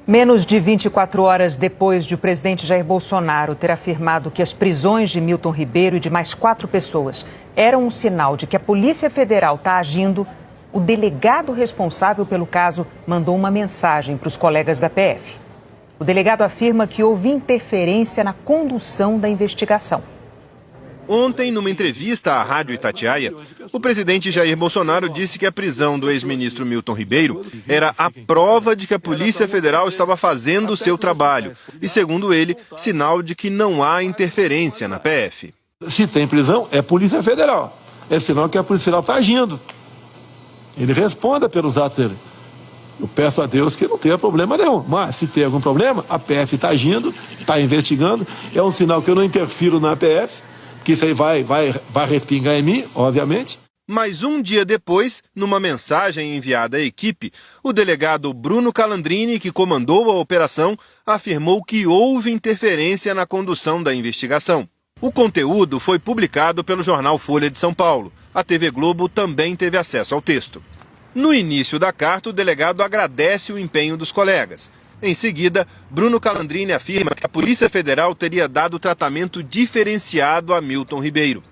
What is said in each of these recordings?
Menos de 24 horas depois de o presidente Jair Bolsonaro ter afirmado que as prisões de Milton Ribeiro e de mais 4 pessoas eram um sinal de que a Polícia Federal está agindo, o delegado responsável pelo caso mandou uma mensagem para os colegas da PF. O delegado afirma que houve interferência na condução da investigação. Ontem, numa entrevista à Rádio Itatiaia, o presidente Jair Bolsonaro disse que a prisão do ex-ministro Milton Ribeiro era a prova de que a Polícia Federal estava fazendo o seu trabalho e, segundo ele, sinal de que não há interferência na PF. Se tem prisão, é Polícia Federal. É sinal que a Polícia Federal está agindo. Ele responda pelos atos dele. Eu peço a Deus que não tenha problema nenhum. Mas, se tem algum problema, a PF está agindo, está investigando. É um sinal que eu não interfiro na PF. Que isso aí vai respingar em mim, obviamente. Mas um dia depois, numa mensagem enviada à equipe, o delegado Bruno Calandrini, que comandou a operação, afirmou que houve interferência na condução da investigação. O conteúdo foi publicado pelo jornal Folha de São Paulo. A TV Globo também teve acesso ao texto. No início da carta, o delegado agradece o empenho dos colegas. Em seguida, Bruno Calandrini afirma que a Polícia Federal teria dado tratamento diferenciado a Milton Ribeiro.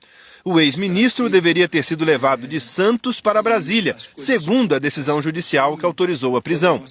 O ex-ministro deveria ter sido levado de Santos para Brasília, segundo a decisão judicial que autorizou a prisão.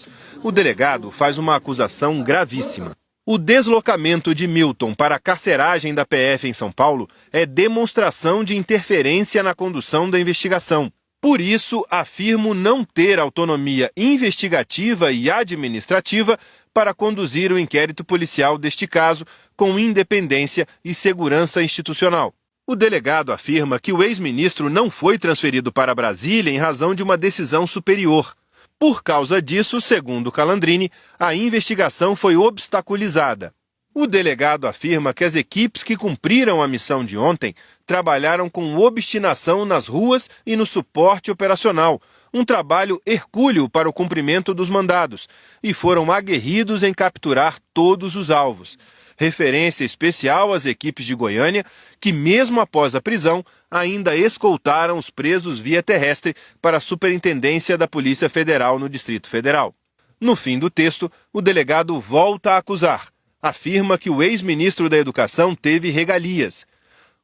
O delegado faz uma acusação gravíssima. O deslocamento de Milton para a carceragem da PF em São Paulo é demonstração de interferência na condução da investigação. Por isso, afirmo não ter autonomia investigativa e administrativa para conduzir o inquérito policial deste caso com independência e segurança institucional. O delegado afirma que o ex-ministro não foi transferido para Brasília em razão de uma decisão superior. Por causa disso, segundo Calandrini, a investigação foi obstaculizada. O delegado afirma que as equipes que cumpriram a missão de ontem trabalharam com obstinação nas ruas e no suporte operacional, um trabalho hercúleo para o cumprimento dos mandados, e foram aguerridos em capturar todos os alvos. Referência especial às equipes de Goiânia, que mesmo após a prisão, ainda escoltaram os presos via terrestre para a Superintendência da Polícia Federal no Distrito Federal. No fim do texto, o delegado volta a acusar. Afirma que o ex-ministro da Educação teve regalias.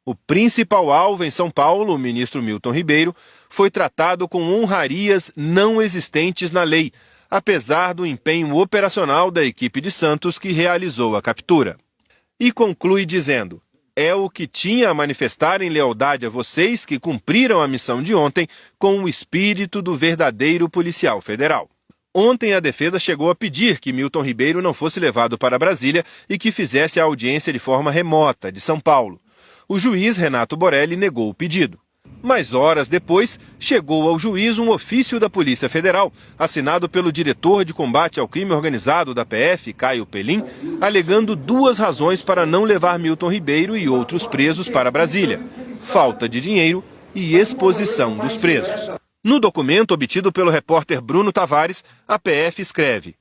O principal alvo em São Paulo, o ministro Milton Ribeiro, foi tratado com honrarias não existentes na lei, apesar do empenho operacional da equipe de Santos que realizou a captura. E conclui dizendo: é o que tinha a manifestar em lealdade a vocês que cumpriram a missão de ontem com o espírito do verdadeiro policial federal. Ontem, a defesa chegou a pedir que Milton Ribeiro não fosse levado para Brasília e que fizesse a audiência de forma remota, de São Paulo. O juiz Renato Borelli negou o pedido. Mas horas depois, chegou ao juiz um ofício da Polícia Federal, assinado pelo diretor de combate ao crime organizado da PF, Caio Pelim, alegando 2 razões para não levar Milton Ribeiro e outros presos para Brasília: falta de dinheiro e exposição dos presos. No documento obtido pelo repórter Bruno Tavares, a PF escreve: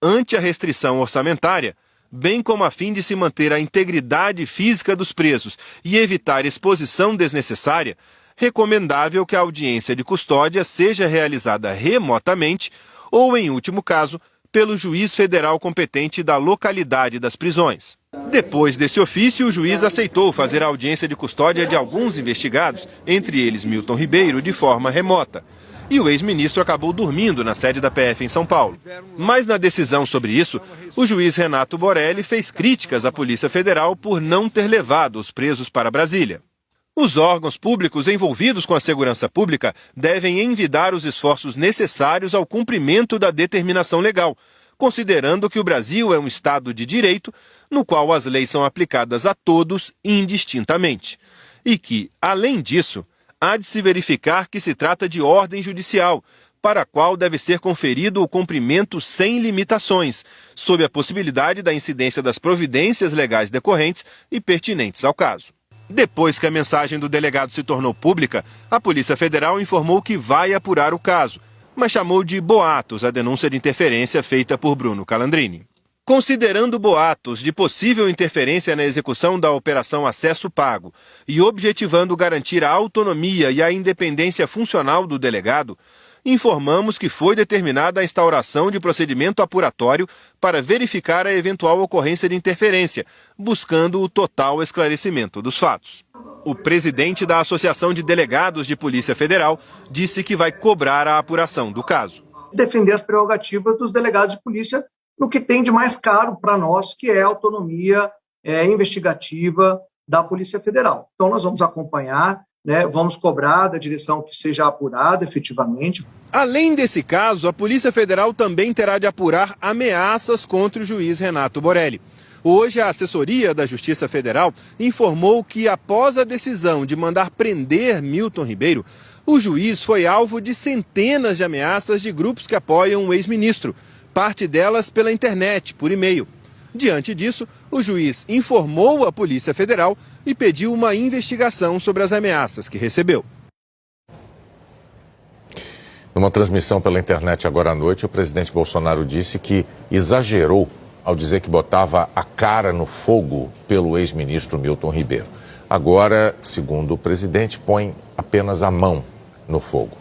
ante a restrição orçamentária, bem como a fim de se manter a integridade física dos presos e evitar exposição desnecessária, recomendável que a audiência de custódia seja realizada remotamente ou, em último caso, pelo juiz federal competente da localidade das prisões. Depois desse ofício, o juiz aceitou fazer a audiência de custódia de alguns investigados, entre eles Milton Ribeiro, de forma remota. E o ex-ministro acabou dormindo na sede da PF em São Paulo. Mas na decisão sobre isso, o juiz Renato Borelli fez críticas à Polícia Federal por não ter levado os presos para Brasília. Os órgãos públicos envolvidos com a segurança pública devem envidar os esforços necessários ao cumprimento da determinação legal, considerando que o Brasil é um Estado de direito, no qual as leis são aplicadas a todos indistintamente. E que, além disso, há de se verificar que se trata de ordem judicial, para a qual deve ser conferido o cumprimento sem limitações, sob a possibilidade da incidência das providências legais decorrentes e pertinentes ao caso. Depois que a mensagem do delegado se tornou pública, a Polícia Federal informou que vai apurar o caso, mas chamou de boatos a denúncia de interferência feita por Bruno Calandrini. Considerando boatos de possível interferência na execução da Operação Acesso Pago e objetivando garantir a autonomia e a independência funcional do delegado, informamos que foi determinada a instauração de procedimento apuratório para verificar a eventual ocorrência de interferência, buscando o total esclarecimento dos fatos. O presidente da Associação de Delegados de Polícia Federal disse que vai cobrar a apuração do caso. Defender as prerrogativas dos delegados de polícia no que tem de mais caro para nós, que é a autonomia investigativa da Polícia Federal. Então nós vamos acompanhar, vamos cobrar da direção que seja apurado efetivamente. Além desse caso, a Polícia Federal também terá de apurar ameaças contra o juiz Renato Borelli. Hoje, a assessoria da Justiça Federal informou que, após a decisão de mandar prender Milton Ribeiro, o juiz foi alvo de centenas de ameaças de grupos que apoiam o ex-ministro, parte delas pela internet, por e-mail. Diante disso, o juiz informou a Polícia Federal e pediu uma investigação sobre as ameaças que recebeu. Numa transmissão pela internet agora à noite, o presidente Bolsonaro disse que exagerou ao dizer que botava a cara no fogo pelo ex-ministro Milton Ribeiro. Agora, segundo o presidente, põe apenas a mão no fogo.